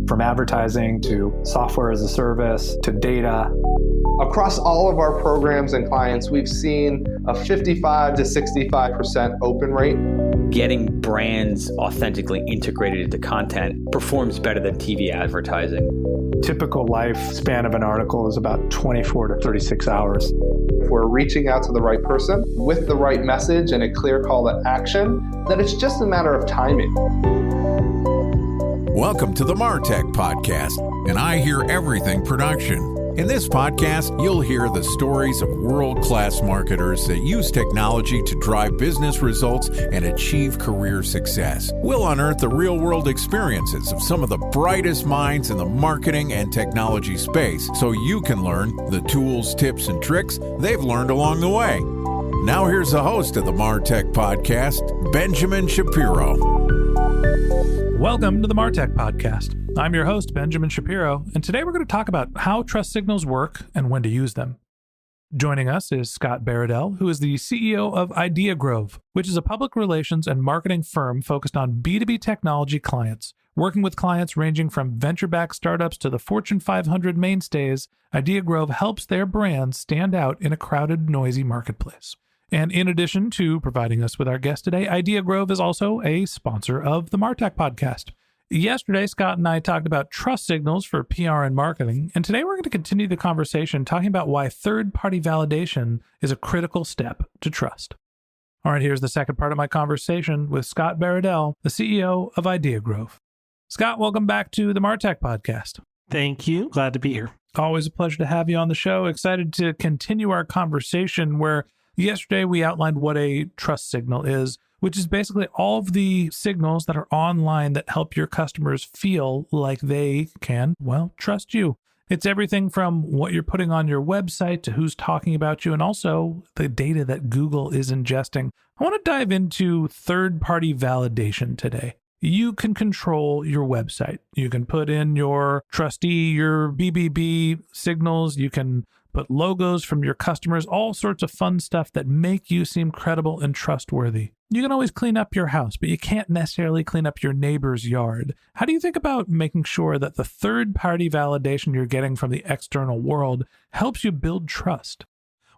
From advertising to software as a service to data. Across all of our programs and clients, we've seen a 55 to 65% open rate. Getting brands authentically integrated into content performs better than TV advertising. Typical lifespan of an article is about 24 to 36 hours. If we're reaching out to the right person with the right message and a clear call to action, then it's just a matter of timing. Welcome to the MarTech Podcast, and I Hear Everything production. In this podcast, you'll hear the stories of world-class marketers that use technology to drive business results and achieve career success. We'll unearth the real-world experiences of some of the brightest minds in the marketing and technology space so you can learn the tools, tips, and tricks they've learned along the way. Now here's the host of the MarTech Podcast, Benjamin Shapiro. Welcome to the MarTech Podcast. I'm your host, Benjamin Shapiro, and today we're going to talk about how trust signals work and when to use them. Joining us is Scott Baradell, who is the CEO of Idea Grove, which is a public relations and marketing firm focused on B2B technology clients. Working with clients ranging from venture-backed startups to the Fortune 500 mainstays, Idea Grove helps their brands stand out in a crowded, noisy marketplace. And in addition to providing us with our guest today, Idea Grove is also a sponsor of the MarTech Podcast. Yesterday, Scott and I talked about trust signals for PR and marketing, and today we're going to continue the conversation talking about why third-party validation is a critical step to trust. All right, here's the second part of my conversation with Scott Baradell, the CEO of Idea Grove. Scott, welcome back to the MarTech Podcast. Thank you. Glad to be here. Always a pleasure to have you on the show. Excited to continue our conversation where yesterday we outlined what a trust signal is, which is basically all of the signals that are online that help your customers feel like they can, well, trust you. It's everything from what you're putting on your website to who's talking about you and also the data that Google is ingesting. I want to dive into third-party validation today. You can control your website. You can put in your trustee, your BBB signals. You can put logos from your customers, all sorts of fun stuff that make you seem credible and trustworthy. You can always clean up your house, but you can't necessarily clean up your neighbor's yard. How do you think about making sure that the third-party validation you're getting from the external world helps you build trust?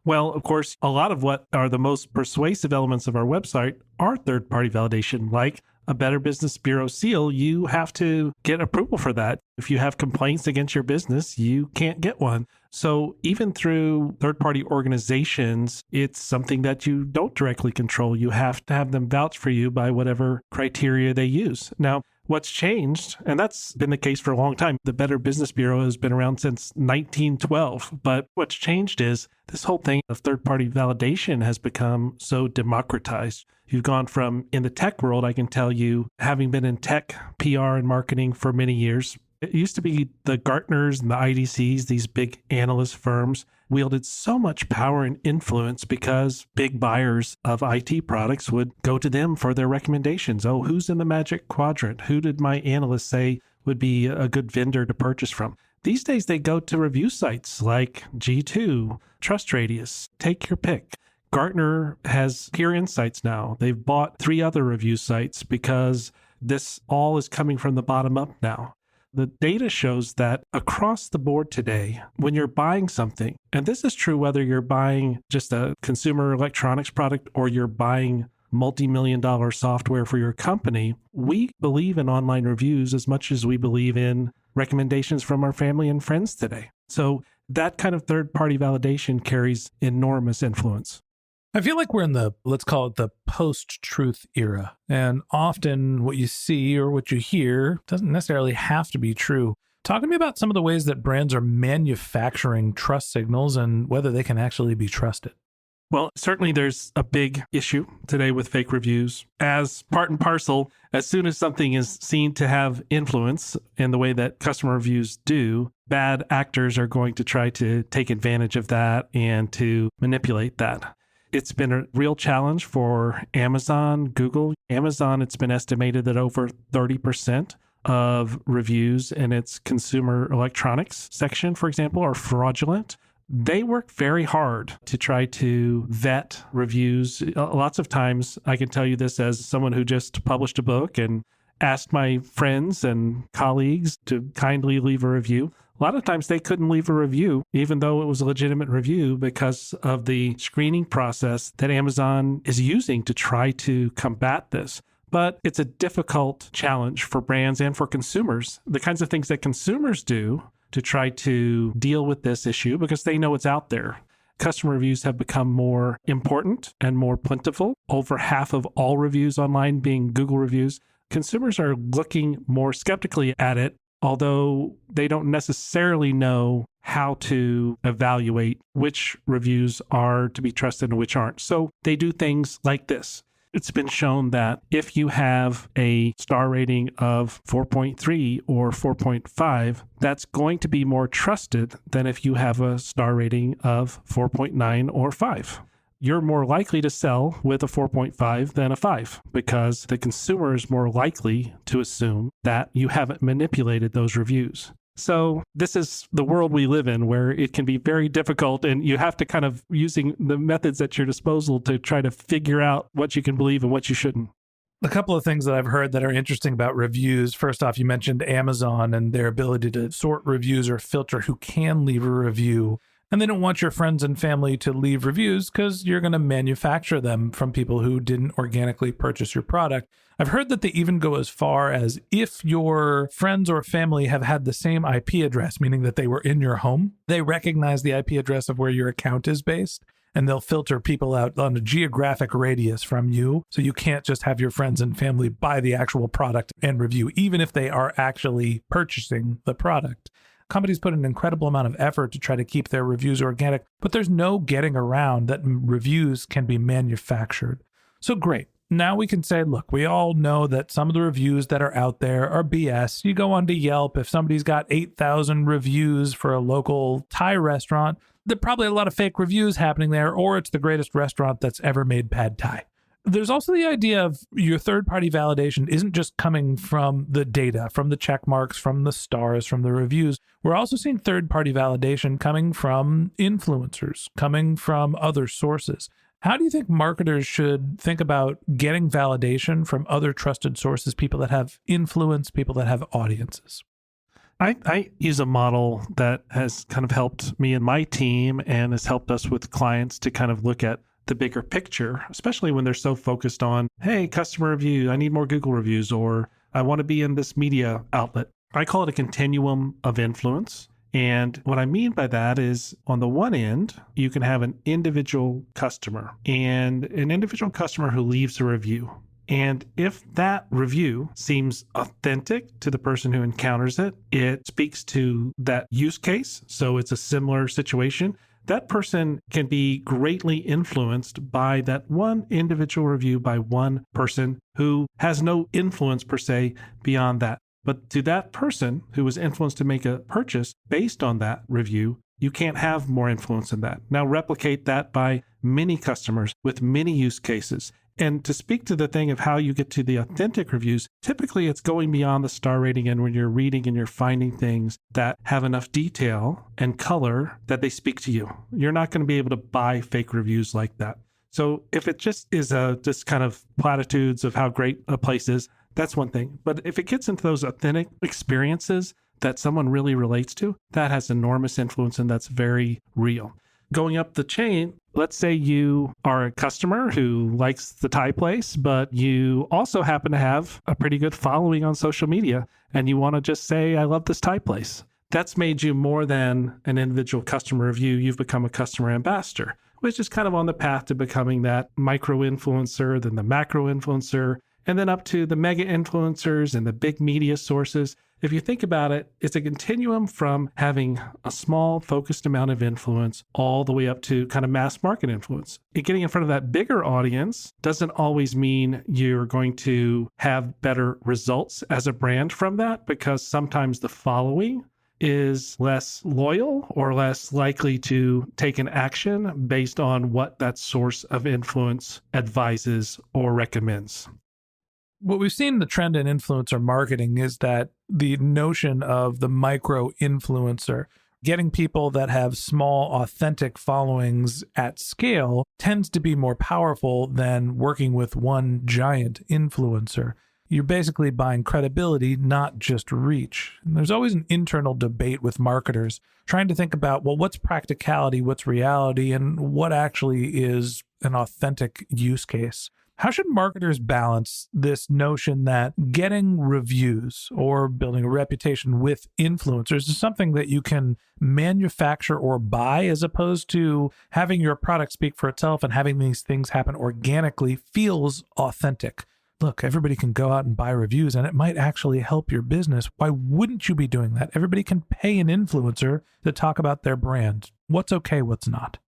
Well, of course, a lot of what are the most persuasive elements of our website are third-party validation, like a Better Business Bureau seal. You have to get approval for that. If you have complaints against your business, you can't get one. So even through third-party organizations, it's something that you don't directly control. You have to have them vouch for you by whatever criteria they use. Now, what's changed, and that's been the case for a long time, the Better Business Bureau has been around since 1912. But what's changed is this whole thing of third-party validation has become so democratized. You've gone from, in the tech world, I can tell you, having been in tech, PR, and marketing for many years, it used to be the Gartners and the IDCs, these big analyst firms, wielded so much power and influence because big buyers of IT products would go to them for their recommendations. Oh, who's in the magic quadrant? Who did my analyst say would be a good vendor to purchase from? These days, they go to review sites like G2, Trust Radius, take your pick. Gartner has Peer Insights now. They've bought 3 other review sites because this all is coming from the bottom up now. The data shows that across the board today, when you're buying something, and this is true whether you're buying just a consumer electronics product or you're buying multi-million-dollar software for your company, we believe in online reviews as much as we believe in recommendations from our family and friends today. So that kind of third-party validation carries enormous influence. I feel like we're in the, let's call it the post-truth era. And often what you see or what you hear doesn't necessarily have to be true. Talk to me about some of the ways that brands are manufacturing trust signals and whether they can actually be trusted. Well, certainly there's a big issue today with fake reviews. As part and parcel, as soon as something is seen to have influence in the way that customer reviews do, bad actors are going to try to take advantage of that and to manipulate that. It's been a real challenge for Amazon, Google. Amazon, it's been estimated that over 30% of reviews in its consumer electronics section, for example, are fraudulent. They work very hard to try to vet reviews. Lots of times, I can tell you this as someone who just published a book and asked my friends and colleagues to kindly leave a review. A lot of times they couldn't leave a review, even though it was a legitimate review, because of the screening process that Amazon is using to try to combat this. But it's a difficult challenge for brands and for consumers. The kinds of things that consumers do to try to deal with this issue because they know it's out there. Customer reviews have become more important and more plentiful. Over half of all reviews online being Google reviews. Consumers are looking more skeptically at it, although they don't necessarily know how to evaluate which reviews are to be trusted and which aren't. So they do things like this. It's been shown that if you have a star rating of 4.3 or 4.5, that's going to be more trusted than if you have a star rating of 4.9 or 5. You're more likely to sell with a 4.5 than a 5 because the consumer is more likely to assume that you haven't manipulated those reviews. So this is the world we live in where it can be very difficult and you have to kind of using the methods at your disposal to try to figure out what you can believe and what you shouldn't. A couple of things that I've heard that are interesting about reviews. First off, you mentioned Amazon and their ability to sort reviews or filter who can leave a review. And they don't want your friends and family to leave reviews because you're going to manufacture them from people who didn't organically purchase your product. I've heard that they even go as far as if your friends or family have had the same IP address, meaning that they were in your home, they recognize the IP address of where your account is based, and they'll filter people out on a geographic radius from you. So you can't just have your friends and family buy the actual product and review, even if they are actually purchasing the product. Companies put an incredible amount of effort to try to keep their reviews organic, but there's no getting around that reviews can be manufactured. So great. Now we can say, look, we all know that some of the reviews that are out there are BS. You go onto Yelp, if somebody's got 8,000 reviews for a local Thai restaurant, there are probably a lot of fake reviews happening there, or it's the greatest restaurant that's ever made pad Thai. There's also the idea of your third-party validation isn't just coming from the data, from the check marks, from the stars, from the reviews. We're also seeing third-party validation coming from influencers, coming from other sources. How do you think marketers should think about getting validation from other trusted sources, people that have influence, people that have audiences? I use a model that has kind of helped me and my team and has helped us with clients to kind of look at the bigger picture, especially when they're so focused on, hey, customer review, I need more Google reviews, or I want to be in this media outlet. I call it a continuum of influence. And what I mean by that is on the one end, you can have an individual customer and an individual customer who leaves a review. And if that review seems authentic to the person who encounters it, it speaks to that use case. So it's a similar situation. That person can be greatly influenced by that one individual review by one person who has no influence per se beyond that. But to that person who was influenced to make a purchase based on that review, you can't have more influence than that. Now replicate that by many customers with many use cases. And to speak to the thing of how you get to the authentic reviews, typically it's going beyond the star rating and when you're reading and you're finding things that have enough detail and color that they speak to you. You're not going to be able to buy fake reviews like that. So if it just is just kind of platitudes of how great a place is, that's one thing. But if it gets into those authentic experiences that someone really relates to, that has enormous influence and that's very real. Going up the chain, let's say you are a customer who likes the Thai place, but you also happen to have a pretty good following on social media and you want to just say, I love this Thai place. That's made you more than an individual customer review. You've become a customer ambassador, which is kind of on the path to becoming that micro influencer, then the macro influencer, and then up to the mega influencers and the big media sources. If you think about it, it's a continuum from having a small focused amount of influence all the way up to kind of mass market influence. And getting in front of that bigger audience doesn't always mean you're going to have better results as a brand from that, because sometimes the following is less loyal or less likely to take an action based on what that source of influence advises or recommends. What we've seen the trend in influencer marketing is that the notion of the micro influencer, getting people that have small, authentic followings at scale, tends to be more powerful than working with one giant influencer. You're basically buying credibility, not just reach. And there's always an internal debate with marketers trying to think about, well, what's practicality, what's reality, and what actually is an authentic use case. How should marketers balance this notion that getting reviews or building a reputation with influencers is something that you can manufacture or buy, as opposed to having your product speak for itself and having these things happen organically feels authentic? Look, everybody can go out and buy reviews and it might actually help your business. Why wouldn't you be doing that? Everybody can pay an influencer to talk about their brand. What's okay, what's not?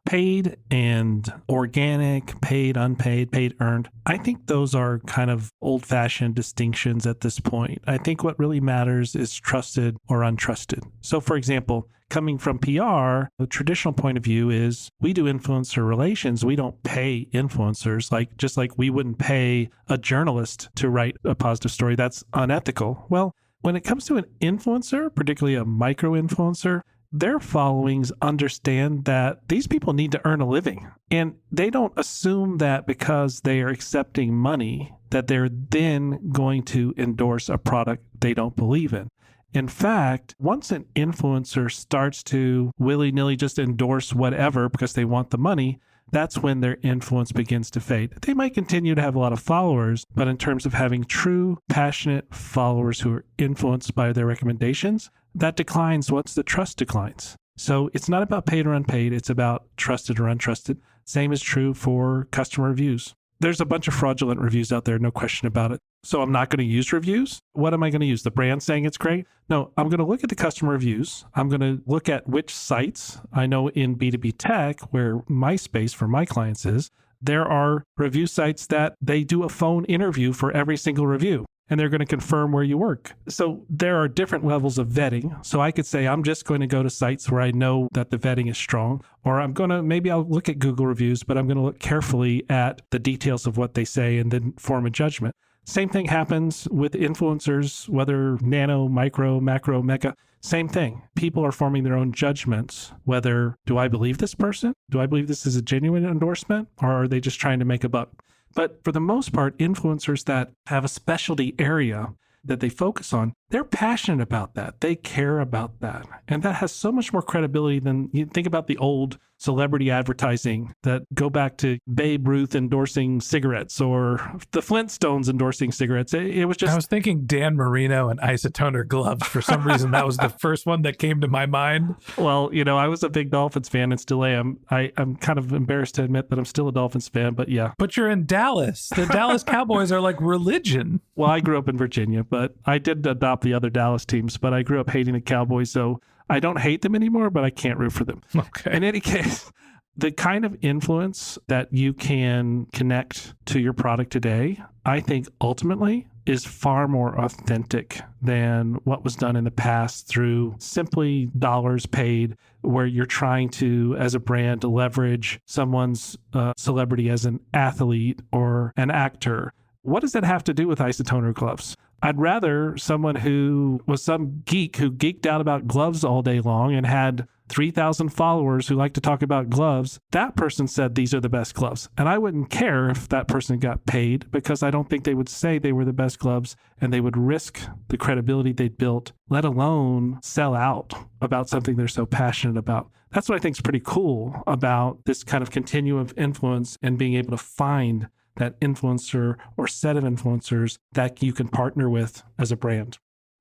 Paid and organic, paid, unpaid, paid, earned. I think those are kind of old-fashioned distinctions at this point. I think what really matters is trusted or untrusted. So for example, coming from PR, the traditional point of view is we do influencer relations. We don't pay influencers, just like we wouldn't pay a journalist to write a positive story. That's unethical. Well, when it comes to an influencer, particularly a micro-influencer, their followings understand that these people need to earn a living. And they don't assume that because they are accepting money, that they're then going to endorse a product they don't believe in. In fact, once an influencer starts to willy-nilly just endorse whatever because they want the money, that's when their influence begins to fade. They might continue to have a lot of followers, but in terms of having true, passionate followers who are influenced by their recommendations, that declines once the trust declines. So it's not about paid or unpaid. It's about trusted or untrusted. Same is true for customer reviews. There's a bunch of fraudulent reviews out there, no question about it. So I'm not going to use reviews. What am I going to use? The brand saying it's great? No, I'm going to look at the customer reviews. I'm going to look at which sites. I know in B2B tech, where my space for my clients is, there are review sites that they do a phone interview for every single review, and they're going to confirm where you work. So there are different levels of vetting. So I could say, I'm just going to go to sites where I know that the vetting is strong, or maybe I'll look at Google reviews, but I'm going to look carefully at the details of what they say and then form a judgment. Same thing happens with influencers, whether nano, micro, macro, mega, same thing. People are forming their own judgments. Whether, do I believe this person? Do I believe this is a genuine endorsement? Or are they just trying to make a buck? But for the most part, influencers that have a specialty area that they focus on, they're passionate about that. They care about that. And that has so much more credibility than you think about the old celebrity advertising that go back to Babe Ruth endorsing cigarettes or the Flintstones endorsing cigarettes. It was just... I was thinking Dan Marino and isotoner gloves. For some reason, that was the first one that came to my mind. Well, I was a big Dolphins fan and still am. I'm kind of embarrassed to admit that I'm still a Dolphins fan, but yeah. But you're in Dallas. The Dallas Cowboys are like religion. Well, I grew up in Virginia, but I did adopt the other Dallas teams, but I grew up hating the Cowboys, so I don't hate them anymore, but I can't root for them. Okay. In any case, the kind of influence that you can connect to your product today, I think ultimately is far more authentic than what was done in the past through simply dollars paid, where you're trying to, as a brand, to leverage someone's celebrity as an athlete or an actor. What does that have to do with isotoner gloves? I'd rather someone who was some geek who geeked out about gloves all day long and had 3,000 followers who like to talk about gloves. That person said these are the best gloves. And I wouldn't care if that person got paid, because I don't think they would say they were the best gloves, and they would risk the credibility they'd built, let alone sell out about something they're so passionate about. That's what I think is pretty cool about this kind of continuum of influence and being able to find that influencer or set of influencers that you can partner with as a brand.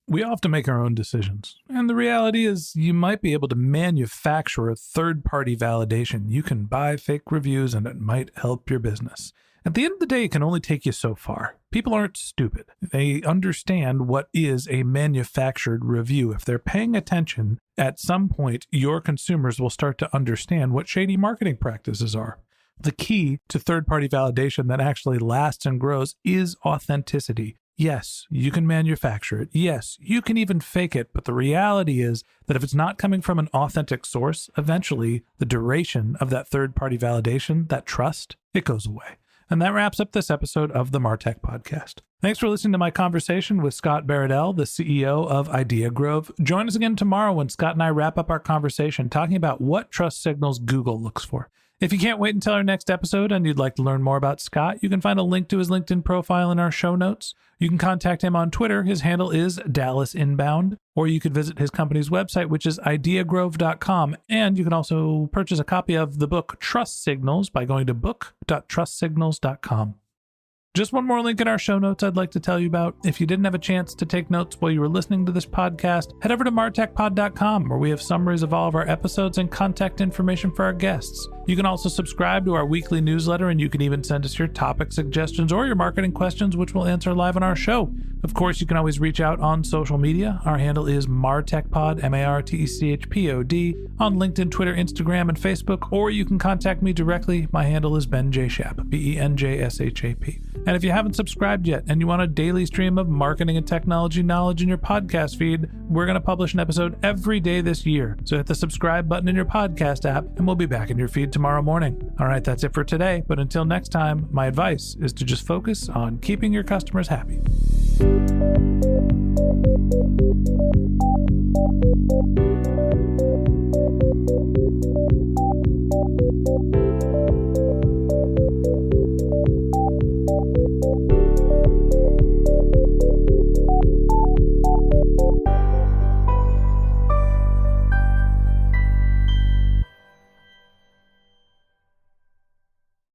We all have to make our own decisions. And the reality is you might be able to manufacture a third-party validation. You can buy fake reviews and it might help your business. At the end of the day, it can only take you so far. People aren't stupid. They understand what is a manufactured review. If they're paying attention, at some point, your consumers will start to understand what shady marketing practices are. The key to third-party validation that actually lasts and grows is authenticity. Yes, you can manufacture it. Yes, you can even fake it. But the reality is that if it's not coming from an authentic source, eventually the duration of that third-party validation, that trust, it goes away. And that wraps up this episode of the Martech Podcast. Thanks for listening to my conversation with Scott Baradell, the CEO of Idea Grove. Join us again tomorrow when Scott and I wrap up our conversation talking about what trust signals Google looks for. If you can't wait until our next episode and you'd like to learn more about Scott, you can find a link to his LinkedIn profile in our show notes. You can contact him on Twitter. His handle is DallasInbound. Or you could visit his company's website, which is ideagrove.com. And you can also purchase a copy of the book Trust Signals by going to book.trustsignals.com. Just one more link in our show notes I'd like to tell you about. If you didn't have a chance to take notes while you were listening to this podcast, head over to martechpod.com, where we have summaries of all of our episodes and contact information for our guests. You can also subscribe to our weekly newsletter, and you can even send us your topic suggestions or your marketing questions, which we'll answer live on our show. Of course, you can always reach out on social media. Our handle is martechpod, MARTECHPOD, on LinkedIn, Twitter, Instagram, and Facebook, or you can contact me directly. My handle is Ben J. Shap, BenJShap. And if you haven't subscribed yet and you want a daily stream of marketing and technology knowledge in your podcast feed, we're going to publish an episode every day this year. So hit the subscribe button in your podcast app and we'll be back in your feed tomorrow morning. All right, that's it for today. But until next time, my advice is to just focus on keeping your customers happy.